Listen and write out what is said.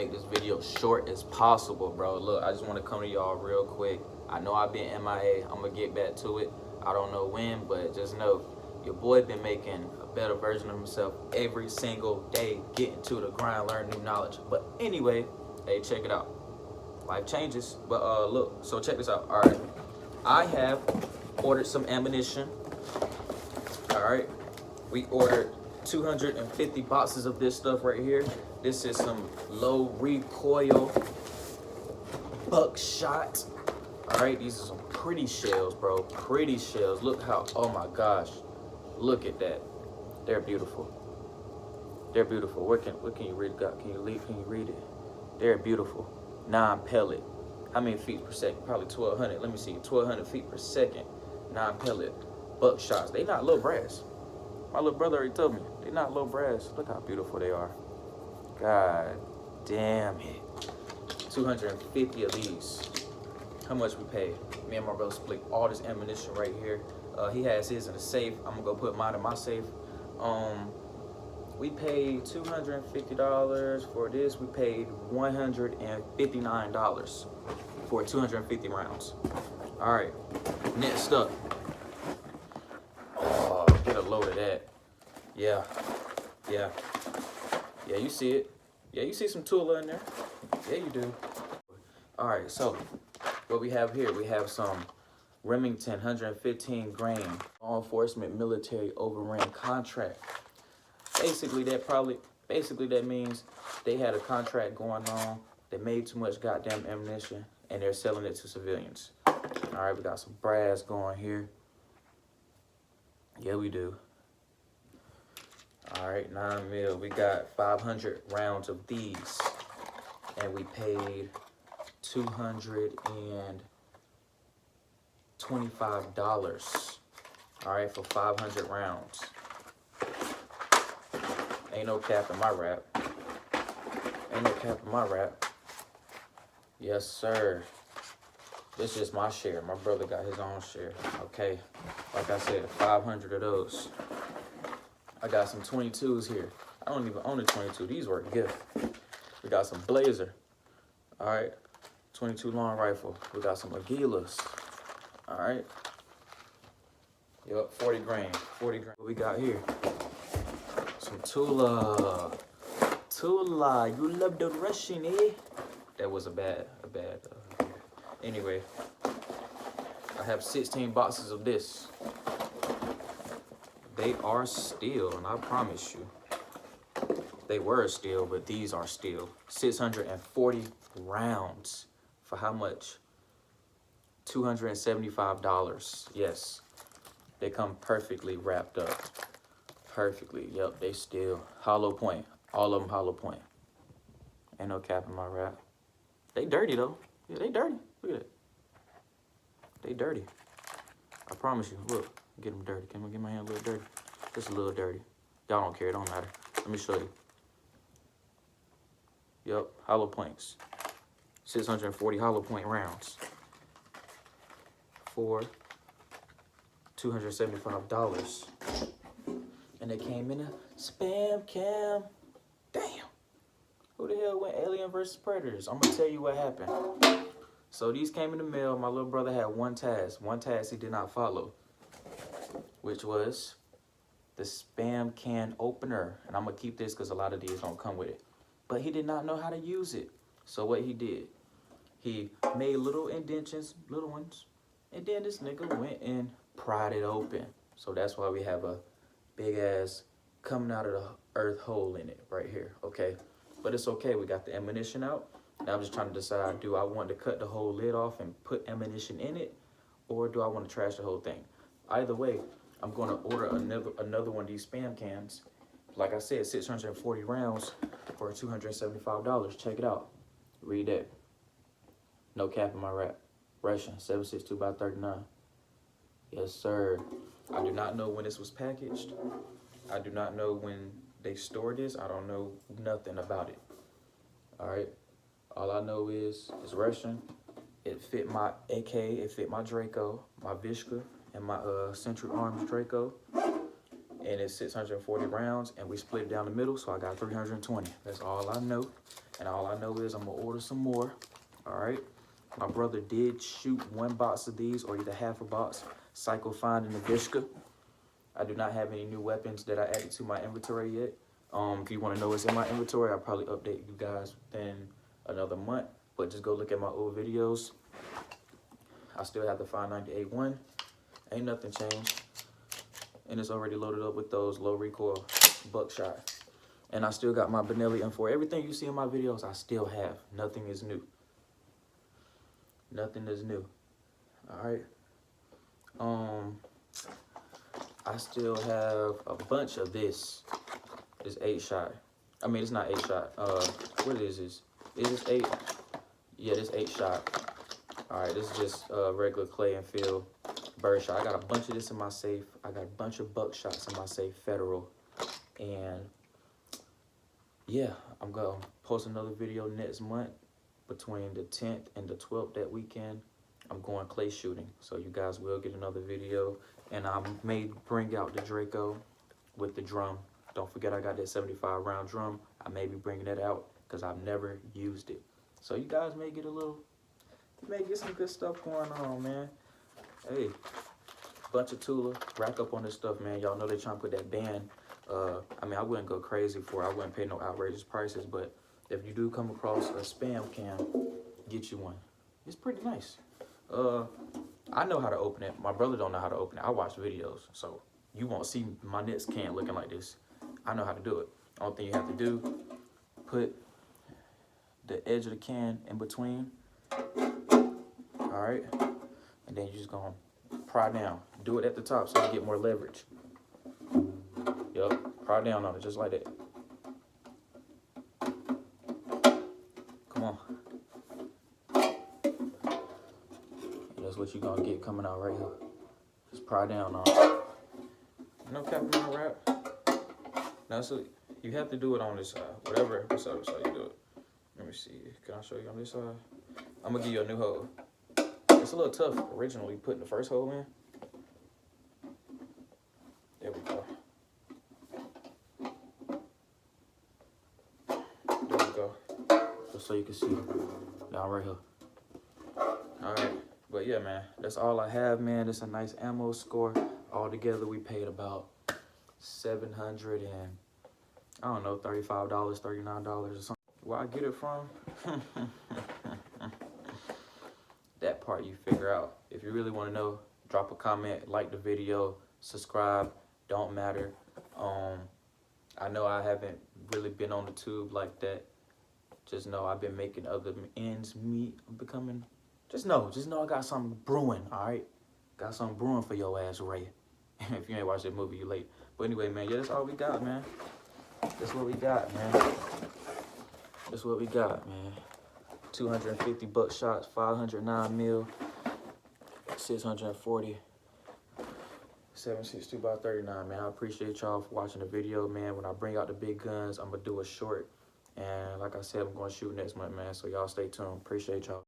make this video short as possible, bro. Look, I just want to come to y'all real quick. I know I've been MIA. I'm going to get back to it. I don't know when, but just know your boy been making a better version of himself every single day, getting to the grind, learn new knowledge. But anyway, hey, check it out. Life changes. But look, so check this out. All right, I have ordered some ammunition. All right, we ordered 250 boxes of this stuff right here. This is some low recoil buckshot. All right, these are some pretty shells, bro. Pretty shells. Look how, oh my gosh, look at that. They're beautiful. They're beautiful. What can you read? Can you read it? They're beautiful. 9 pellet. How many feet per second? Probably 1,200. Let me see. 1,200 feet per second. 9 pellet buckshots. They not low brass. My little brother already told me. They're not low brass. Look how beautiful they are. God damn it. 250 of these. How much we paid? Me and my brother split all this ammunition right here. He has his in the safe. I'm gonna go put mine in my safe. We paid $250 for this. We paid $159 for 250 rounds. All right, next up. Oh, get a load of that. Yeah, you see it. Yeah, you see some Tula in there. Yeah, you do. All right, so what we have here, we have some Remington 115 grain law enforcement military overran contract. Basically that means they had a contract going on. They made too much goddamn ammunition and they're selling it to civilians. All right, we got some brass going here. Yeah, we do. All right, 9 mil. We got 500 rounds of these, and we paid $225. All right, for 500 rounds. Ain't no cap in my rap. Ain't no cap in my rap. Yes, sir. This is my share. My brother got his own share. Okay. Like I said, 500 of those. I got some 22s here. I don't even own a 22. These were a gift. We got some Blazer. All right. 22 long rifle. We got some Aguilas. All right. Yep, 40 grain. 40 grain. What we got here? Some Tula. Tula, you love the Russian, eh? That was a bad. Anyway, I have 16 boxes of this. They are steel, and I promise you, they were steel, but these are steel. 640 rounds for how much? $275. Yes, they come perfectly wrapped up. Perfectly. Yep, they steel. Hollow point. All of them hollow point. Ain't no cap in my rap. They dirty though. Yeah, they dirty. Look at that. They dirty. I promise you. Look, get them dirty. Can I get my hand a little dirty? Just a little dirty. Y'all don't care. It don't matter. Let me show you. Yep, hollow points. 640 hollow point rounds for $275. And they came in a spam cam. Damn. Who the hell went Alien versus Predators? I'm gonna tell you what happened. So these came in the mail. My little brother had one task. One task he did not follow, which was the spam can opener. And I'm gonna keep this because a lot of these don't come with it. But he did not know how to use it. So what he did, he made little indentions, little ones, and then this nigga went and pried it open. So that's why we have a big ass coming out of the earth hole in it right here, okay? But it's okay, we got the ammunition out. Now I'm just trying to decide, do I want to cut the whole lid off and put ammunition in it, or do I want to trash the whole thing? Either way, I'm gonna order another one of these spam cans. Like I said, 640 rounds for $275. Check it out. Read that. No cap in my rap. Russian, 762 by 39. Yes, sir. I do not know when this was packaged. I do not know when they stored this. I don't know nothing about it. All right. All I know is it's Russian. It fit my AK. It fit my Draco, my Vishka, and my Century Arms Draco. And it's 640 rounds, and we split it down the middle, so I got 320. That's all I know. And all I know is I'm gonna order some more. All right. My brother did shoot 1 box of these, or either half a box. Psycho Find and the Vishka. I do not have any new weapons that I added to my inventory yet. If you want to know what's in my inventory, I'll probably update you guys within another month. But just go look at my old videos. I still have the 598-1. Ain't nothing changed. And it's already loaded up with those low recoil buckshot. And I still got my Benelli M4. Everything you see in my videos, I still have. Nothing is new. Nothing is new. All right. I still have a bunch of this 8-shot. I mean, it's not 8-shot. What is this? Is this 8? Yeah, this 8-shot. All right, this is just regular clay and field birdshot. I got a bunch of this in my safe. I got a bunch of buckshots in my safe, federal. And yeah, I'm gonna post another video next month between the 10th and the 12th that weekend. I'm going clay shooting, so you guys will get another video. And I may bring out the Draco with the drum. Don't forget I got that 75 round drum. I may be bringing that out because I've never used it. So you guys may get you may get some good stuff going on, man. Hey, bunch of Tula, rack up on this stuff, man. Y'all know they trying to put that ban. I mean, I wouldn't go crazy for it. I wouldn't pay no outrageous prices, but if you do come across a spam cam, get you one. It's pretty nice. I know how to open it. My brother don't know how to open it. I watch videos, so you won't see my next can looking like this. I know how to do it. Only thing you have to do, put the edge of the can in between. All right, and then you're just gonna pry down. Do it at the top so you get more leverage. Yup, pry down on it just like that. Come on. That's what you're gonna get coming out right here. Just pry down on it. No capping on wrap. Now, so you have to do it on this side. Whatever side you do it. Let me see. Can I show you on this side? I'm gonna give you a new hole. It's a little tough originally putting the first hole in. There we go. There we go. Just so you can see down right here. All right. But yeah, man, that's all I have, man. It's a nice ammo score. All together, we paid about $700 and I don't know, $35, $39 or something. Where I get it from? That part you figure out. If you really want to know, drop a comment, like the video, subscribe. Don't matter. I know I haven't really been on the tube like that. Just know I've been making other ends meet. I'm becoming. Just know I got something brewing, all right? Got something brewing for your ass, Ray. If you ain't watched that movie, you late. But anyway, man, yeah, that's all we got, man. That's what we got, man. That's what we got, man. 250 buckshots, 509 mil, 640, 762 by 39, man. I appreciate y'all for watching the video, man. When I bring out the big guns, I'm gonna do a short. And like I said, I'm gonna shoot next month, man. So y'all stay tuned. Appreciate y'all.